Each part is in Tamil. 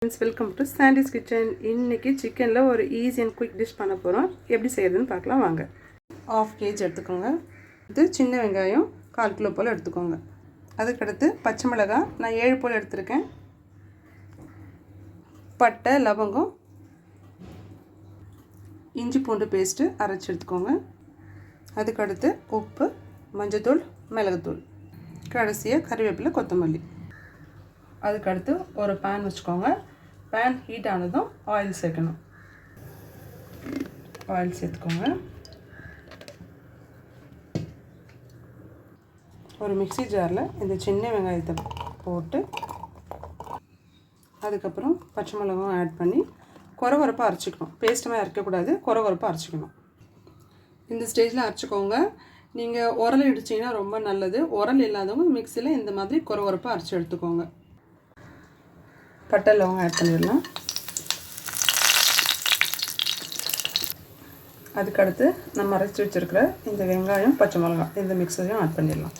Friends, welcome to Sandy's Kitchen. இன்னைக்கு சிக்கனில் ஒரு ஈஸி அண்ட் குயிக் டிஷ் பண்ண போகிறோம். எப்படி செய்யறதுன்னு பார்க்கலாம் வாங்க. 1/2 kg எடுத்துக்கோங்க. இது சின்ன வெங்காயம் 1/4 கிலோ போல் எடுத்துக்கோங்க. அதுக்கடுத்து பச்சை மிளகாய் நான் 7 போல் எடுத்துருக்கேன். பட்டை லவங்கம் இஞ்சி பூண்டு பேஸ்ட்டு அரைச்சி எடுத்துக்கோங்க. அதுக்கடுத்து உப்பு மஞ்சத்தூள் மிளகுத்தூள் கடைசியாக கறிவேப்பிலை கொத்தமல்லி. அதுக்கடுத்து ஒரு பேன் வச்சுக்கோங்க. பேன் ஹீட் ஆனதும் ஆயில் சேர்க்கணும். ஆயில் சேர்த்துக்கோங்க. ஒரு மிக்ஸி ஜாரில் இந்த சின்ன வெங்காயத்தை போட்டு அதுக்கப்புறம் பச்சை மிளகாயும் ஆட் பண்ணி கொரகொரப்பாக அரைச்சிக்கணும். பேஸ்ட்டுமே அரைக்கக்கூடாது, கொரகொரப்பாக அரைச்சிக்கணும். இந்த ஸ்டேஜில் அரைச்சிக்கோங்க. நீங்கள் உரல் இடிச்சிங்கன்னா ரொம்ப நல்லது. உரல் இல்லாதவங்க மிக்ஸியில் இந்த மாதிரி கொரகொரப்பாக அரைச்சி எடுத்துக்கோங்க. பட்டை லவங்கம் ஆட் பண்ணிடலாம். அதுக்கடுத்து நம்ம அரைச்சி வச்சுருக்கிற இந்த வெங்காயம் பச்சை மிளகாய் இந்த மிக்ஸரையும் ஆட் பண்ணிடலாம்.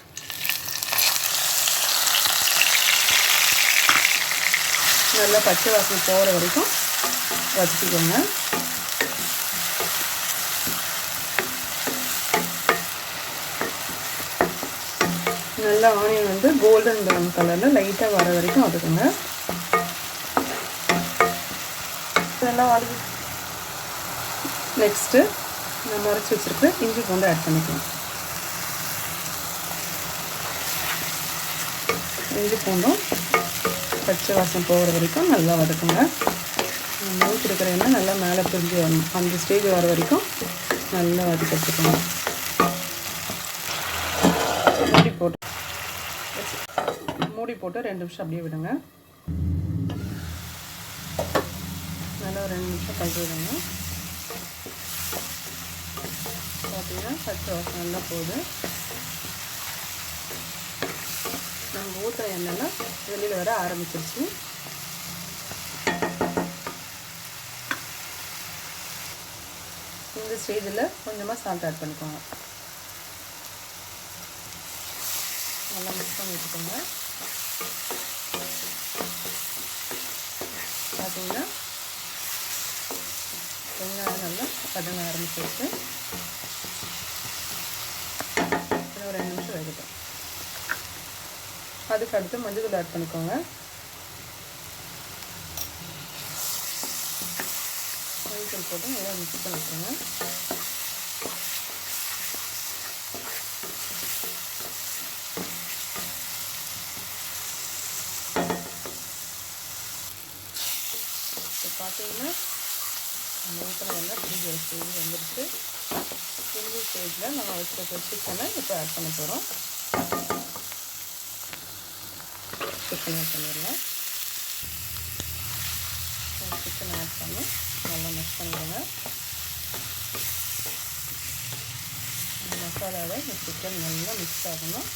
நல்லா பச்சை வாசனை போகிற வரைக்கும் வச்சுக்கோங்க. நல்லா ஆனியன் வந்து கோல்டன் ப்ரௌன் கலரில் லைட்டாக வர வரைக்கும் வதக்குங்க. இதெல்லாம் வதக்கி நெக்ஸ்ட்டு நம்ம அரைச்சி வச்சுருக்க இஞ்சி பூண்டு ஆட் பண்ணிக்கலாம். இஞ்சி பூண்டும் பச்சை வாசம் போகிற வரைக்கும் நல்லா வதக்குங்க. ஊற்றி இருக்கிற எண்ணெய் நல்லா மேலே பிரிஞ்சு வரணும். அந்த ஸ்டேஜ் வர வரைக்கும் நல்லா வதக்கி வச்சுக்கோங்க. மூடி போட்டு 2 நிமிஷம் அப்படியே விடுங்க. நல்லா ஒரு 2 நிமிஷம் கழிச்சு விடுங்க. பார்த்தீங்கன்னா பச்சை வாசம் நல்லா போகுது. நம்ம ஊற்றுற எண்ணெய்லாம் வெளியில் வர ஆரம்பிச்சிருச்சு. இந்த ஸ்டேஜில் கொஞ்சமாக சால்ட் ஆட் பண்ணிக்கோங்க. நல்லா மிக்ஸ் பண்ணி வச்சுக்கோங்க. பார்த்தீங்கன்னா வெங்காயம் நல்லா வதங்க ஆரம்பிச்சிருச்சு. ஒரு 2 நிமிஷம் வேகட்டும். அதுக்கு அடுத்து மஞ்சள் ஆட் பண்ணிக்கோங்க. மஞ்சள் போட்டு நல்லா மிக்ஸ் பண்ணிக்கோங்க. பார்த்தீங்கன்னா நம்ம ஊற்றின நல்லா பிரிஞ்சு ஸ்டேஜ் வந்துடுச்சு. இந்த ஸ்டேஜில் நம்ம வச்சுருக்க சிக்கனை இப்போ ஆட் பண்ண போகிறோம். சிக்கன் ஆட் பண்ணிடலாம். சிக்கன் ஆட் பண்ணி நல்லா மிக்ஸ் பண்ணிடுங்க. மசாலாவை இந்த சிக்கன் நல்லா மிக்ஸ் ஆகணும்.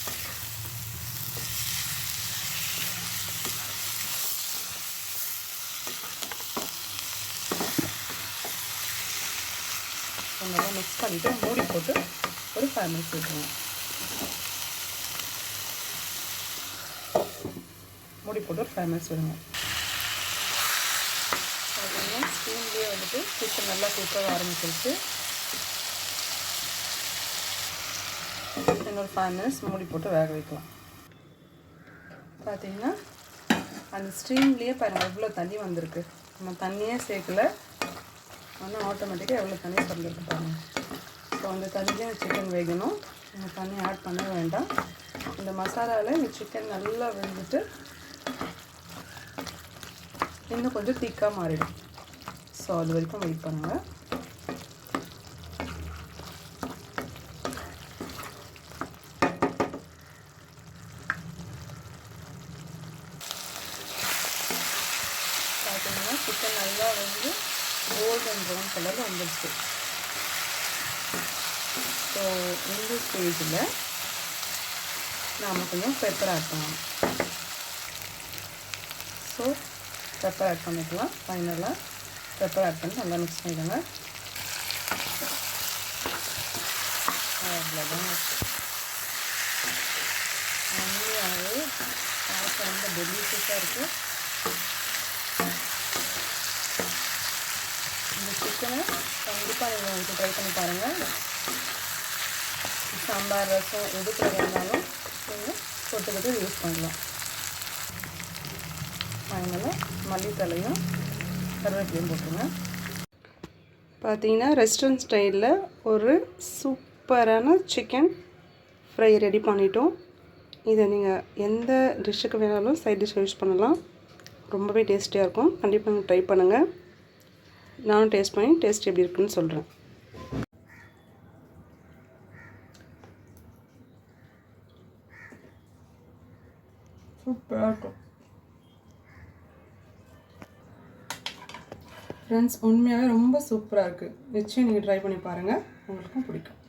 நல்லா மிக்ஸ் பண்ணிவிட்டு மூடி போட்டு ஒரு 5 மினிட்ஸ் விட்டுருங்க. மூடி போட்டு ஒரு 5 மினிட்ஸ் விடுங்க. பார்த்தீங்கன்னா ஸ்டீம்லேயே வந்துட்டு சிக்கன் நல்லா குக்காக ஆரம்பிச்சிருச்சு. இன்னொரு 5 மினிட்ஸ் மூடி போட்டு வேக வைக்கலாம். பார்த்தீங்கன்னா அந்த ஸ்டீம்லேயே பாருங்கள் எவ்வளோ தண்ணி வந்திருக்கு. நம்ம தண்ணியே சேர்க்கலை, ஆனால் ஆட்டோமேட்டிக்காக எவ்வளோ தண்ணி திறந்துருக்கு பாருங்கள். ஸோ அந்த தண்ணியிலே சிக்கன் வேகணும். நம்ம தண்ணி ஆட் பண்ண வேண்டாம். இந்த மசாலாவில் இந்த சிக்கன் நல்லா வெந்துட்டு இன்னும் கொஞ்சம் திக்காக மாறிடும். ஸோ அது வரைக்கும் வெயிட் பண்ணுங்கள். பார்த்தீங்கன்னா சிக்கன் நல்லா வந்து கோல்டன் ப்ரௌன் கலரில் வந்துடுச்சு. ஸோ இந்த ஸ்டேஜில் நாம் கொஞ்சம் பெப்பர் ஆட் பண்ணணும். ஸோ பெப்பர் ஆட் பண்ணிக்கலாம். ஃபைனலாக பெப்பர் ஆட் பண்ணி நல்லா மிக்ஸ் பண்ணிடுங்க. அவ்வளோதான். உண்மையாகவே பார்க்க ரொம்ப டெலிஷியஸாக இருக்குது. சிக்கனை கண்டிப்பாக நீங்கள் வந்து ட்ரை பண்ணி பாருங்கள். சாம்பார் ரசம் எதுக்கு இருந்தாலும் நீங்கள் தொட்டுக்கிட்டு யூஸ் பண்ணலாம். அதனால் மல்லித்தலையும் கருவேப்பிலையும் போட்டுருங்க. பார்த்தீங்கன்னா ரெஸ்டாரண்ட் ஸ்டைலில் ஒரு சூப்பரான சிக்கன் ஃப்ரை ரெடி பண்ணிட்டோம். இதை நீங்கள் எந்த டிஷ்ஷுக்கு வேணாலும் சைட் டிஷ் யூஸ் பண்ணலாம். ரொம்பவே டேஸ்டியாக இருக்கும். கண்டிப்பாக நீங்கள் ட்ரை பண்ணுங்கள். நானும் டேஸ்ட் பண்ணி டேஸ்ட் எப்படி இருக்குன்னு சொல்கிறேன். சூப்பராக இருக்கும் ஃப்ரெண்ட்ஸ். உண்மையாகவே ரொம்ப சூப்பராக இருக்குது. நிச்சயம் நீங்கள் ட்ரை பண்ணி பாருங்கள், உங்களுக்கும் பிடிக்கும்.